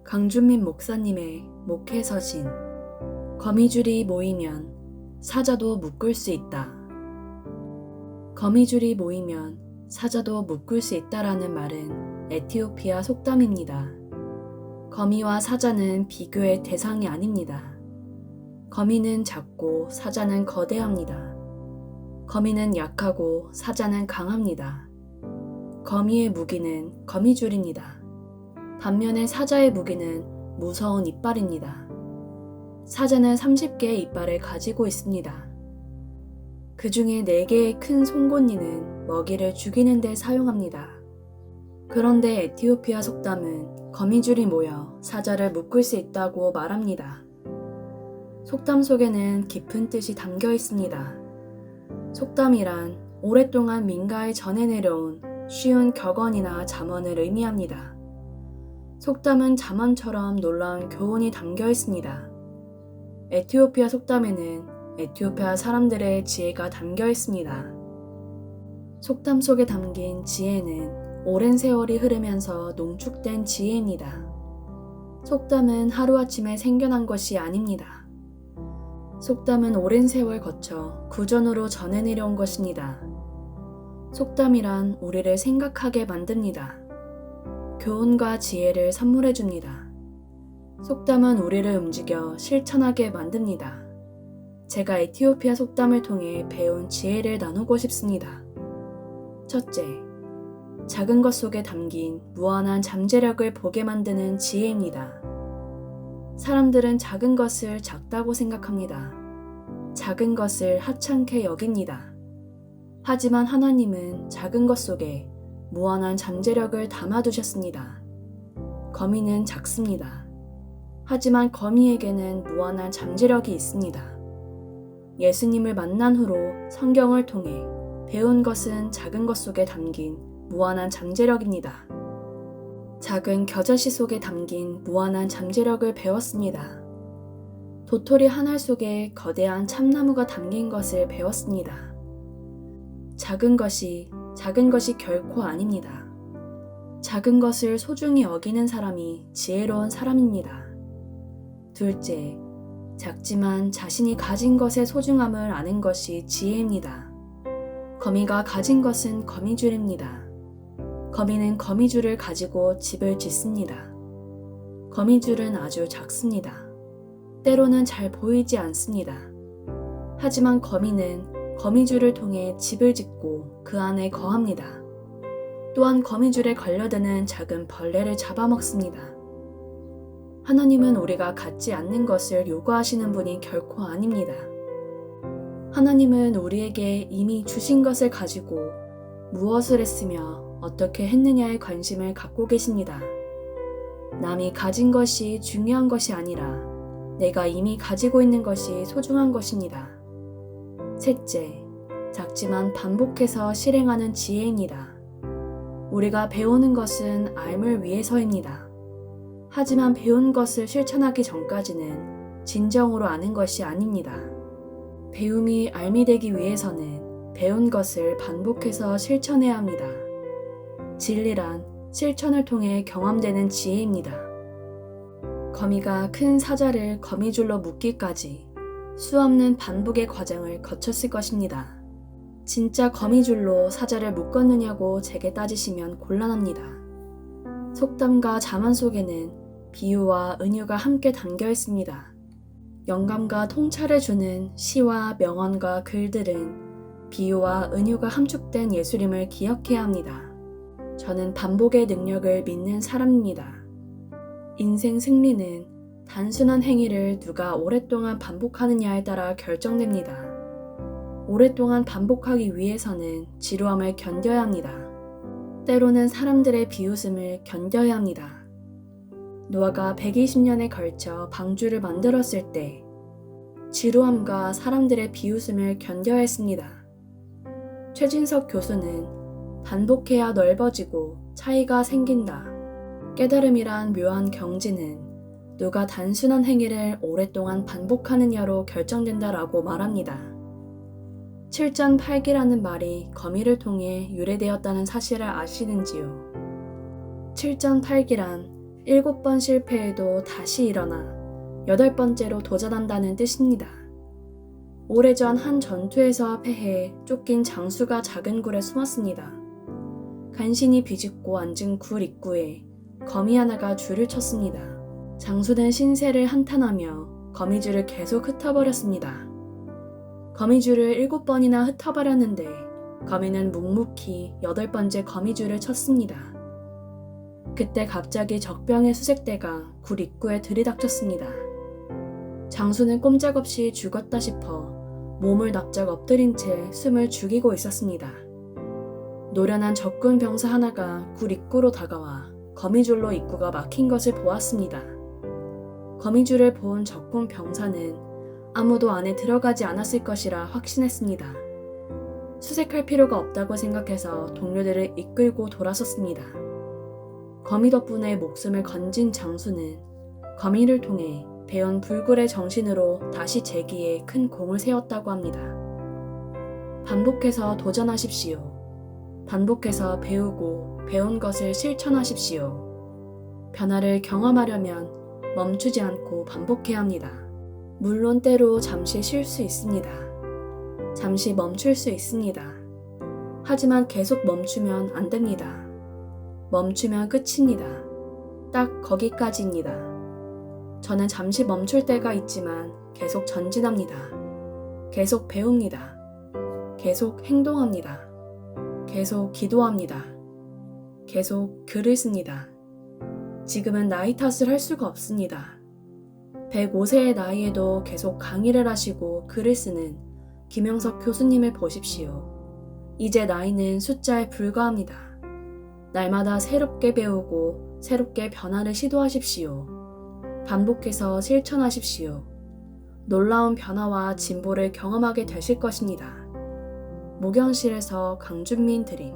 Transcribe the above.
강준민 목사님의 목회 서신. 거미줄이 모이면 사자도 묶을 수 있다. 거미줄이 모이면 사자도 묶을 수 있다라는 말은 에티오피아 속담입니다. 거미와 사자는 비교의 대상이 아닙니다. 거미는 작고 사자는 거대합니다. 거미는 약하고 사자는 강합니다. 거미의 무기는 거미줄입니다. 반면에 사자의 무기는 무서운 이빨입니다. 사자는 30개의 이빨을 가지고 있습니다. 그 중에 4개의 큰 송곳니는 먹이를 죽이는 데 사용합니다. 그런데 에티오피아 속담은 거미줄이 모여 사자를 묶을 수 있다고 말합니다. 속담 속에는 깊은 뜻이 담겨 있습니다. 속담이란 오랫동안 민가에 전해 내려온 쉬운 격언이나 잠언을 의미합니다. 속담은 잠언처럼 놀라운 교훈이 담겨 있습니다. 에티오피아 속담에는 에티오피아 사람들의 지혜가 담겨 있습니다. 속담 속에 담긴 지혜는 오랜 세월이 흐르면서 농축된 지혜입니다. 속담은 하루아침에 생겨난 것이 아닙니다. 속담은 오랜 세월 거쳐 구전으로 전해 내려온 것입니다. 속담이란 우리를 생각하게 만듭니다. 교훈과 지혜를 선물해 줍니다. 속담은 우리를 움직여 실천하게 만듭니다. 제가 에티오피아 속담을 통해 배운 지혜를 나누고 싶습니다. 첫째, 작은 것 속에 담긴 무한한 잠재력을 보게 만드는 지혜입니다. 사람들은 작은 것을 작다고 생각합니다. 작은 것을 하찮게 여깁니다. 하지만 하나님은 작은 것 속에 무한한 잠재력을 담아두셨습니다. 거미는 작습니다. 하지만 거미에게는 무한한 잠재력이 있습니다. 예수님을 만난 후로 성경을 통해 배운 것은 작은 것 속에 담긴 무한한 잠재력입니다. 작은 겨자씨 속에 담긴 무한한 잠재력을 배웠습니다. 도토리 한 알 속에 거대한 참나무가 담긴 것을 배웠습니다. 작은 것이 결코 아닙니다. 작은 것을 소중히 여기는 사람이 지혜로운 사람입니다. 둘째, 작지만 자신이 가진 것의 소중함을 아는 것이 지혜입니다. 거미가 가진 것은 거미줄입니다. 거미는 거미줄을 가지고 집을 짓습니다. 거미줄은 아주 작습니다. 때로는 잘 보이지 않습니다. 하지만 거미는 거미줄을 통해 집을 짓고 그 안에 거합니다. 또한 거미줄에 걸려드는 작은 벌레를 잡아먹습니다. 하나님은 우리가 갖지 않는 것을 요구하시는 분이 결코 아닙니다. 하나님은 우리에게 이미 주신 것을 가지고 무엇을 했으며 어떻게 했느냐에 관심을 갖고 계십니다. 남이 가진 것이 중요한 것이 아니라 내가 이미 가지고 있는 것이 소중한 것입니다. 셋째, 작지만 반복해서 실행하는 지혜입니다. 우리가 배우는 것은 알을 위해서입니다. 하지만 배운 것을 실천하기 전까지는 진정으로 아는 것이 아닙니다. 배움이 알미 되기 위해서는 배운 것을 반복해서 실천해야 합니다. 진리란 실천을 통해 경험되는 지혜입니다. 거미가 큰 사자를 거미줄로 묶기까지 수없는 반복의 과정을 거쳤을 것입니다. 진짜 거미줄로 사자를 묶었느냐고 제게 따지시면 곤란합니다. 속담과 잠언 속에는 비유와 은유가 함께 담겨 있습니다. 영감과 통찰을 주는 시와 명언과 글들은 비유와 은유가 함축된 예술임을 기억해야 합니다. 저는 반복의 능력을 믿는 사람입니다. 인생 승리는 단순한 행위를 누가 오랫동안 반복하느냐에 따라 결정됩니다. 오랫동안 반복하기 위해서는 지루함을 견뎌야 합니다. 때로는 사람들의 비웃음을 견뎌야 합니다. 노아가 120년에 걸쳐 방주를 만들었을 때 지루함과 사람들의 비웃음을 견뎌야 했습니다. 최진석 교수는 반복해야 넓어지고 차이가 생긴다. 깨달음이란 묘한 경지는 누가 단순한 행위를 오랫동안 반복하느냐로 결정된다라고 말합니다. 7전 8기라는 말이 거미를 통해 유래되었다는 사실을 아시는지요? 7전 8기란 7번 실패해도 다시 일어나 8번째로 도전한다는 뜻입니다. 오래전 한 전투에서 패해 쫓긴 장수가 작은 굴에 숨었습니다. 간신히 비집고 앉은 굴 입구에 거미 하나가 줄을 쳤습니다. 장수는 신세를 한탄하며 거미줄을 계속 흩어버렸습니다. 거미줄을 7번이나 흩어버렸는데 거미는 묵묵히 8번째 거미줄을 쳤습니다. 그때 갑자기 적병의 수색대가 굴 입구에 들이닥쳤습니다. 장수는 꼼짝없이 죽었다 싶어 몸을 납작 엎드린 채 숨을 죽이고 있었습니다. 노련한 적군 병사 하나가 굴 입구로 다가와 거미줄로 입구가 막힌 것을 보았습니다. 거미줄을 본 적군 병사는 아무도 안에 들어가지 않았을 것이라 확신했습니다. 수색할 필요가 없다고 생각해서 동료들을 이끌고 돌아섰습니다. 거미 덕분에 목숨을 건진 장수는 거미를 통해 배운 불굴의 정신으로 다시 재기에 큰 공을 세웠다고 합니다. 반복해서 도전하십시오. 반복해서 배우고 배운 것을 실천하십시오. 변화를 경험하려면 멈추지 않고 반복해야 합니다. 물론 때로 잠시 쉴 수 있습니다. 잠시 멈출 수 있습니다. 하지만 계속 멈추면 안 됩니다. 멈추면 끝입니다. 딱 거기까지입니다. 저는 잠시 멈출 때가 있지만 계속 전진합니다. 계속 배웁니다. 계속 행동합니다. 계속 기도합니다. 계속 글을 씁니다. 지금은 나이 탓을 할 수가 없습니다. 105세의 나이에도 계속 강의를 하시고 글을 쓰는 김영석 교수님을 보십시오. 이제 나이는 숫자에 불과합니다. 날마다 새롭게 배우고 새롭게 변화를 시도하십시오. 반복해서 실천하십시오. 놀라운 변화와 진보를 경험하게 되실 것입니다. 목영실에서 강준민 드림.